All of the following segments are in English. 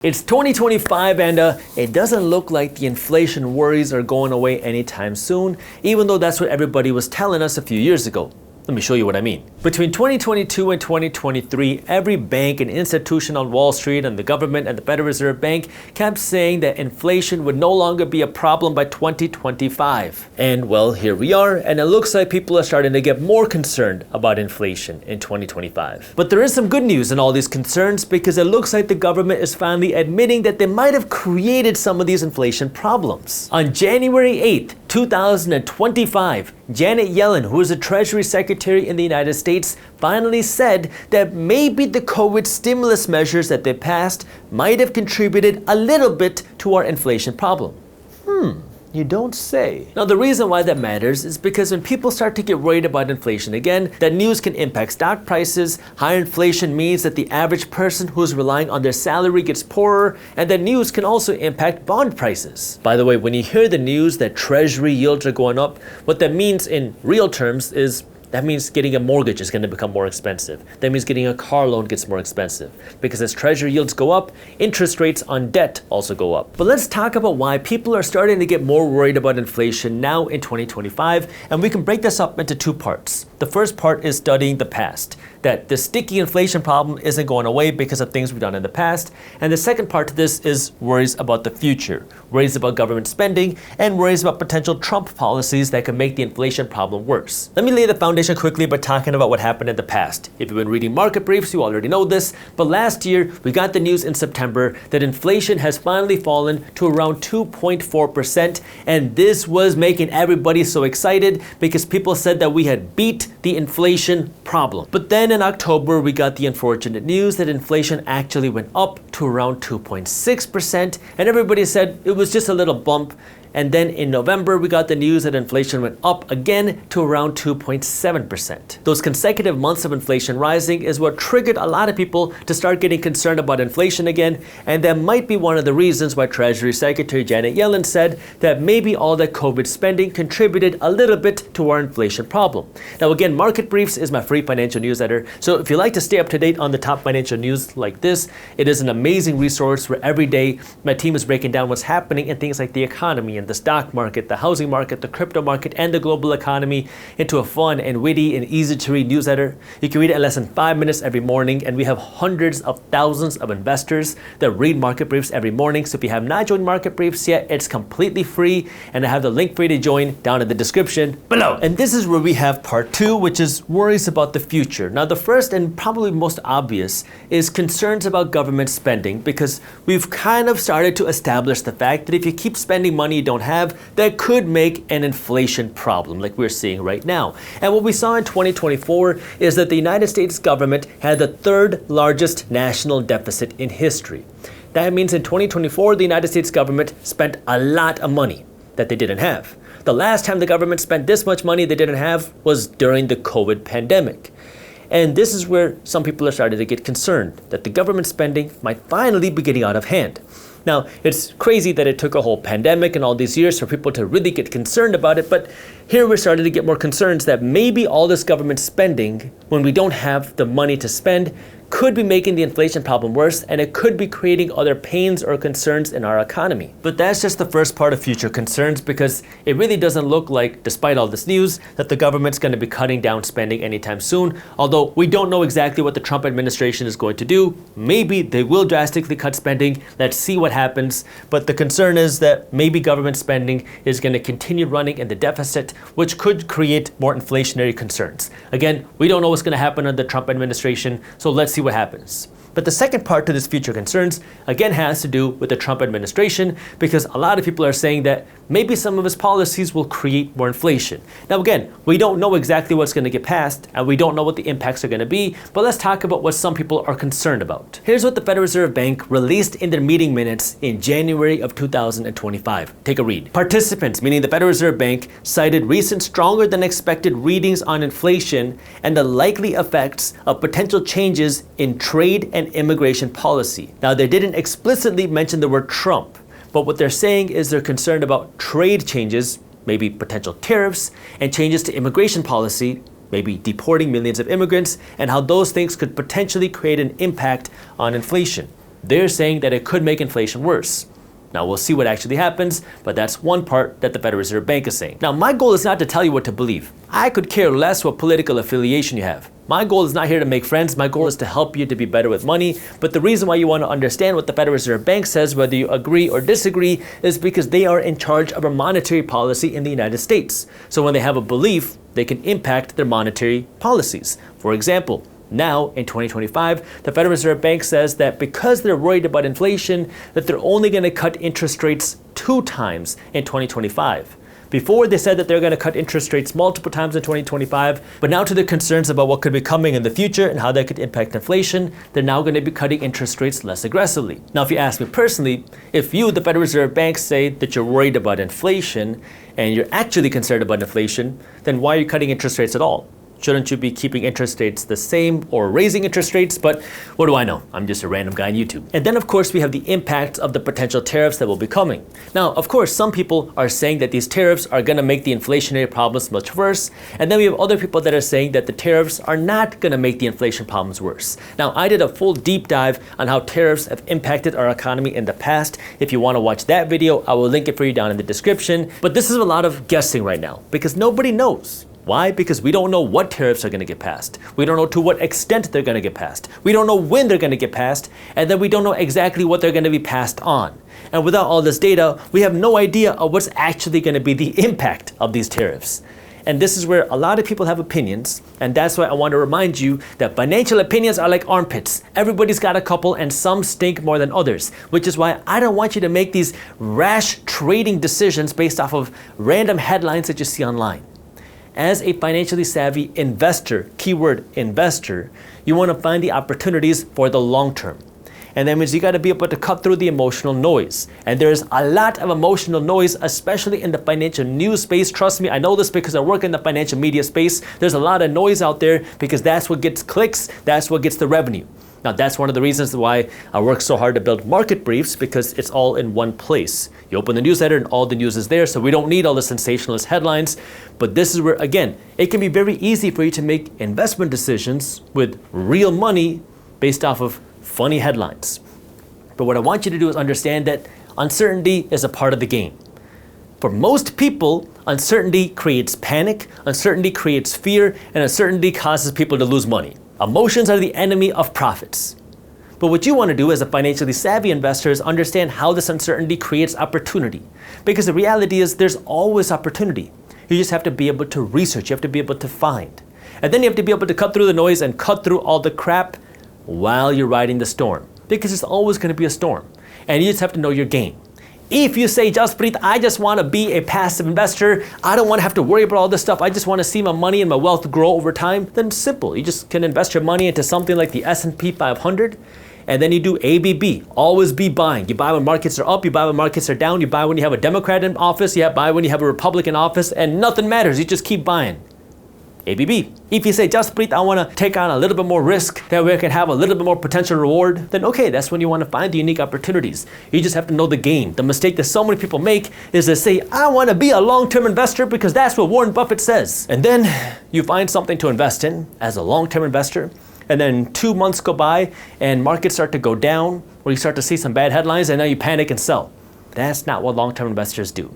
It's 2025 and it doesn't look like the inflation worries are going away anytime soon, even though that's what everybody was telling us a few years ago. Let me show you what I mean. Between 2022 and 2023, every bank and institution on Wall Street and the government and the Federal Reserve Bank kept saying that inflation would no longer be a problem by 2025. And well, here we are, and it looks like people are starting to get more concerned about inflation in 2025. But there is some good news in all these concerns because it looks like the government is finally admitting that they might have created some of these inflation problems. On January 8th, 2025, Janet Yellen, who is the Treasury Secretary in the United States, finally said that maybe the COVID stimulus measures that they passed might have contributed a little bit to our inflation problem. You don't say. Now, the reason why that matters is because when people start to get worried about inflation again, that news can impact stock prices. Higher inflation means that the average person who's relying on their salary gets poorer, and that news can also impact bond prices. By the way, when you hear the news that Treasury yields are going up, what that means in real terms is that means getting a mortgage is going to become more expensive. That means getting a car loan gets more expensive. Because as Treasury yields go up, interest rates on debt also go up. But let's talk about why people are starting to get more worried about inflation now in 2025. And we can break this up into two parts. The first part is studying the past, that the sticky inflation problem isn't going away because of things we've done in the past. And the second part to this is worries about the future, worries about government spending, and worries about potential Trump policies that could make the inflation problem worse. Let me lay the foundation quickly by talking about what happened in the past. If you've been reading market briefs, you already know this, but last year we got the news in September that inflation has finally fallen to around 2.4%, and this was making everybody so excited because people said that we had beat the inflation problem. But then in October, we got the unfortunate news that inflation actually went up to around 2.6%, and everybody said it was just a little bump. And then in November, we got the news that inflation went up again to around 2.7%. Those consecutive months of inflation rising is what triggered a lot of people to start getting concerned about inflation again, and that might be one of the reasons why Treasury Secretary Janet Yellen said that maybe all that COVID spending contributed a little bit to our inflation problem. Now again, Market Briefs is my free financial newsletter, so if you like to stay up to date on the top financial news like this, it is an amazing resource where every day my team is breaking down what's happening in things like the economy and the stock market, the housing market, the crypto market, and the global economy into a fun and witty and easy to read newsletter. You can read it in less than 5 minutes every morning, and we have hundreds of thousands of investors that read Market Briefs every morning. So if you have not joined Market Briefs yet, it's completely free, and I have the link for you to join down in the description below. And this is where we have part 2, which is worries about the future. Now the first and probably most obvious is concerns about government spending, because we've kind of started to establish the fact that if you keep spending money you don't have, that could make an inflation problem like we're seeing right now. And what we saw in 2024 is that the United States government had the third largest national deficit in history. That means in 2024, the United States government spent a lot of money that they didn't have. The last time the government spent this much money they didn't have was during the COVID pandemic. And this is where some people are starting to get concerned that the government spending might finally be getting out of hand. Now, it's crazy that it took a whole pandemic and all these years for people to really get concerned about it, but here we're starting to get more concerns that maybe all this government spending, when we don't have the money to spend, could be making the inflation problem worse, and it could be creating other pains or concerns in our economy. But that's just the first part of future concerns, because it really doesn't look like, despite all this news, that the government's going to be cutting down spending anytime soon. Although we don't know exactly what the Trump administration is going to do. Maybe they will drastically cut spending. Let's see what happens. But the concern is that maybe government spending is going to continue running in the deficit, which could create more inflationary concerns. Again, we don't know what's going to happen under the Trump administration, so let's see what happens. But the second part to this future concerns, again, has to do with the Trump administration, because a lot of people are saying that maybe some of his policies will create more inflation. Now, again, we don't know exactly what's going to get passed, and we don't know what the impacts are going to be, but let's talk about what some people are concerned about. Here's what the Federal Reserve Bank released in their meeting minutes in January of 2025. Take a read. Participants, meaning the Federal Reserve Bank, cited recent stronger than expected readings on inflation and the likely effects of potential changes in trade and immigration policy. Now, they didn't explicitly mention the word Trump, but what they're saying is they're concerned about trade changes, maybe potential tariffs, and changes to immigration policy, maybe deporting millions of immigrants, and how those things could potentially create an impact on inflation. They're saying that it could make inflation worse. Now we'll see what actually happens, but that's one part that the Federal Reserve Bank is saying. Now my goal is not to tell you what to believe. I could care less what political affiliation you have. My goal is not here to make friends, my goal is to help you to be better with money. But the reason why you want to understand what the Federal Reserve Bank says, whether you agree or disagree, is because they are in charge of a monetary policy in the United States. So when they have a belief, they can impact their monetary policies. For example, now, in 2025, the Federal Reserve Bank says that because they're worried about inflation, that they're only going to cut interest rates 2 times in 2025. Before, they said that they're going to cut interest rates multiple times in 2025, but now to the concerns about what could be coming in the future and how that could impact inflation, they're now going to be cutting interest rates less aggressively. Now, if you ask me personally, if you, the Federal Reserve Bank, say that you're worried about inflation and you're actually concerned about inflation, then why are you cutting interest rates at all? Shouldn't you be keeping interest rates the same or raising interest rates? But what do I know? I'm just a random guy on YouTube. And then of course we have the impact of the potential tariffs that will be coming. Now, of course, some people are saying that these tariffs are going to make the inflationary problems much worse. And then we have other people that are saying that the tariffs are not going to make the inflation problems worse. Now, I did a full deep dive on how tariffs have impacted our economy in the past. If you want to watch that video, I will link it for you down in the description. But this is a lot of guessing right now because nobody knows. Why? Because we don't know what tariffs are going to get passed. We don't know to what extent they're going to get passed. We don't know when they're going to get passed, and then we don't know exactly what they're going to be passed on. And without all this data, we have no idea of what's actually going to be the impact of these tariffs. And this is where a lot of people have opinions, and that's why I want to remind you that financial opinions are like armpits. Everybody's got a couple, and some stink more than others, which is why I don't want you to make these rash trading decisions based off of random headlines that you see online. As a financially savvy investor, keyword investor, you want to find the opportunities for the long term. And that means you got to be able to cut through the emotional noise. And there's a lot of emotional noise, especially in the financial news space. Trust me, I know this because I work in the financial media space. There's a lot of noise out there because that's what gets clicks, that's what gets the revenue. Now, that's one of the reasons why I work so hard to build market briefs, because it's all in one place. You open the newsletter and all the news is there, so we don't need all the sensationalist headlines. But this is where, again, it can be very easy for you to make investment decisions with real money based off of funny headlines. But what I want you to do is understand that uncertainty is a part of the game. For most people, uncertainty creates panic, uncertainty creates fear, and uncertainty causes people to lose money. Emotions are the enemy of profits. But what you want to do as a financially savvy investor is understand how this uncertainty creates opportunity. Because the reality is there's always opportunity. You just have to be able to research, you have to be able to find. And then you have to be able to cut through the noise and cut through all the crap while you're riding the storm. Because it's always going to be a storm. And you just have to know your game. If you say, Jaspreet, I just want to be a passive investor, I don't want to have to worry about all this stuff, I just want to see my money and my wealth grow over time, then it's simple. You just can invest your money into something like the S&P 500, and then you do ABB, always be buying. You buy when markets are up, you buy when markets are down, you buy when you have a Democrat in office, you buy when you have a Republican office, and nothing matters, you just keep buying. ABB. If you say, Jaspreet, I want to take on a little bit more risk, that way I can have a little bit more potential reward, then okay, that's when you want to find the unique opportunities. You just have to know the game. The mistake that so many people make is to say, I want to be a long-term investor because that's what Warren Buffett says. And then you find something to invest in as a long-term investor, and then 2 months go by and markets start to go down, or you start to see some bad headlines, and now you panic and sell. That's not what long-term investors do.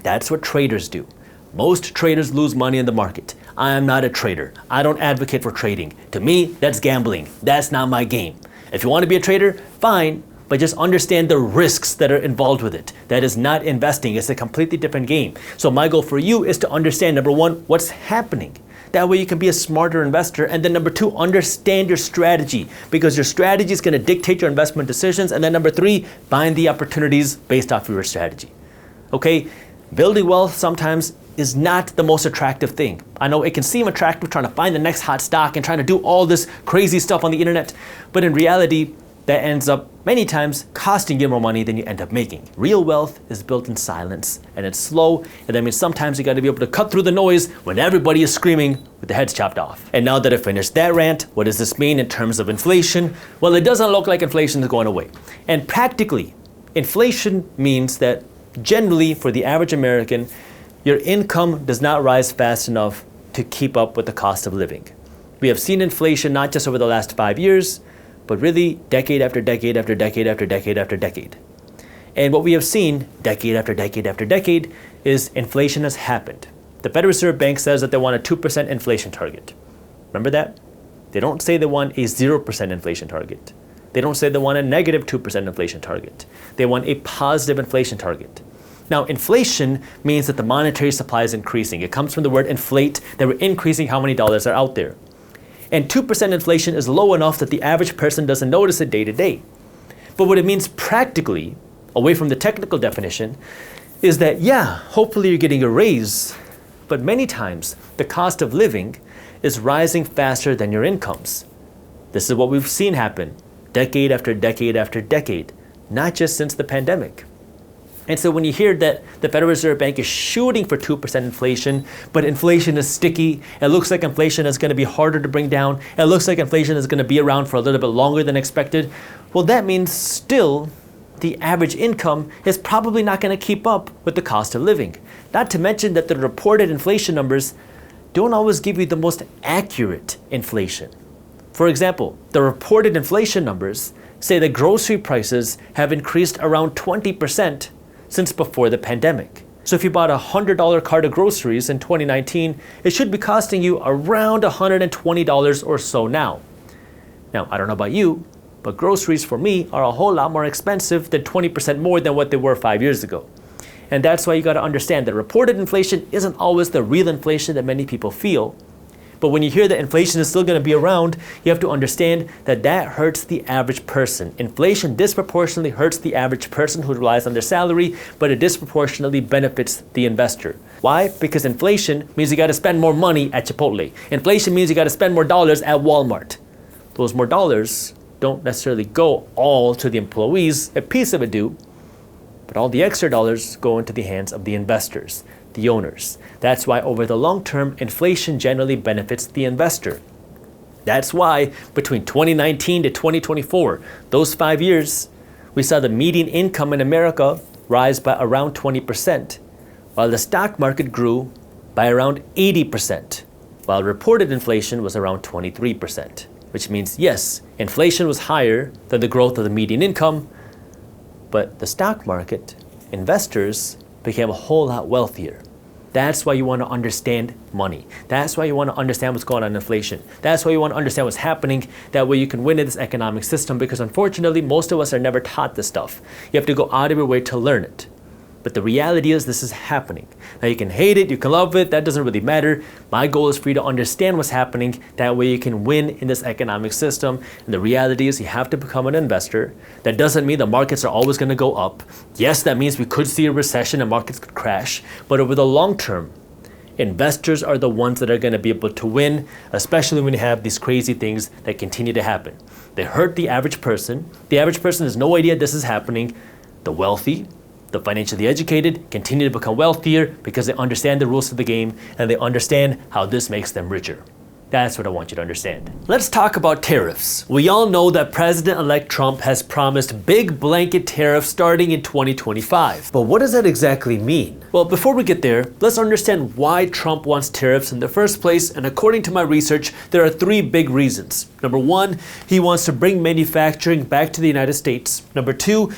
That's what traders do. Most traders lose money in the market. I am not a trader. I don't advocate for trading. To me, that's gambling. That's not my game. If you want to be a trader, fine, but just understand the risks that are involved with it. That is not investing. It's a completely different game. So my goal for you is to understand, number one, what's happening. That way you can be a smarter investor. And then number two, understand your strategy, because your strategy is going to dictate your investment decisions. And then number three, find the opportunities based off of your strategy. Okay? Building wealth sometimes is not the most attractive thing. I know it can seem attractive trying to find the next hot stock and trying to do all this crazy stuff on the internet, but in reality, that ends up many times costing you more money than you end up making. Real wealth is built in silence, and it's slow, and that means sometimes you got to be able to cut through the noise when everybody is screaming with their heads chopped off. And now that I finished that rant, what does this mean in terms of inflation? Well, it doesn't look like inflation is going away. And practically, inflation means that generally for the average American, your income does not rise fast enough to keep up with the cost of living. We have seen inflation not just over the last 5 years, but really decade after decade after decade after decade after decade. And what we have seen decade after decade after decade is inflation has happened. The Federal Reserve Bank says that they want a 2% inflation target. Remember that? They don't say they want a 0% inflation target. They don't say they want a negative 2% inflation target. They want a positive inflation target. Now, inflation means that the monetary supply is increasing. It comes from the word inflate, that we're increasing how many dollars are out there. And 2% inflation is low enough that the average person doesn't notice it day to day. But what it means practically, away from the technical definition, is that, yeah, hopefully you're getting a raise, but many times the cost of living is rising faster than your incomes. This is what we've seen happen decade after decade after decade, not just since the pandemic. And so when you hear that the Federal Reserve Bank is shooting for 2% inflation, but inflation is sticky, it looks like inflation is going to be harder to bring down, it looks like inflation is going to be around for a little bit longer than expected, well, that means still the average income is probably not going to keep up with the cost of living. Not to mention that the reported inflation numbers don't always give you the most accurate inflation. For example, the reported inflation numbers say that grocery prices have increased around 20% since before the pandemic. So if you bought a $100 cart of groceries in 2019, it should be costing you around $120 or so now. Now, I don't know about you, but groceries for me are a whole lot more expensive than 20% more than what they were 5 years ago. And that's why you gotta understand that reported inflation isn't always the real inflation that many people feel. But when you hear that inflation is still going to be around, you have to understand that that hurts the average person. Inflation disproportionately hurts the average person who relies on their salary, but it disproportionately benefits the investor. Why? Because inflation means you got to spend more money at Chipotle. Inflation means you got to spend more dollars at Walmart. Those more dollars don't necessarily go all to the employees, a piece of it do, but all the extra dollars go into the hands of the investors, the owners. That's why over the long term, inflation generally benefits the investor. That's why between 2019 to 2024, those 5 years, we saw the median income in America rise by around 20%, while the stock market grew by around 80%, while reported inflation was around 23%, which means yes, inflation was higher than the growth of the median income, but the stock market, investors, became a whole lot wealthier. That's why you want to understand money. That's why you want to understand what's going on in inflation. That's why you want to understand what's happening. That way you can win in this economic system, because unfortunately, most of us are never taught this stuff. You have to go out of your way to learn it. But the reality is this is happening. Now you can hate it, you can love it, that doesn't really matter. My goal is for you to understand what's happening. That way you can win in this economic system. And the reality is you have to become an investor. That doesn't mean the markets are always going to go up. Yes, that means we could see a recession and markets could crash. But over the long term, investors are the ones that are going to be able to win, especially when you have these crazy things that continue to happen. They hurt the average person. The average person has no idea this is happening. The wealthy, the financially educated continue to become wealthier because they understand the rules of the game and they understand how this makes them richer. That's what I want you to understand. Let's talk about tariffs. We all know that President-elect Trump has promised big blanket tariffs starting in 2025. But what does that exactly mean? Well, before we get there, let's understand why Trump wants tariffs in the first place. And according to my research, there are 3 big reasons. Number 1, he wants to bring manufacturing back to the United States. Number 2,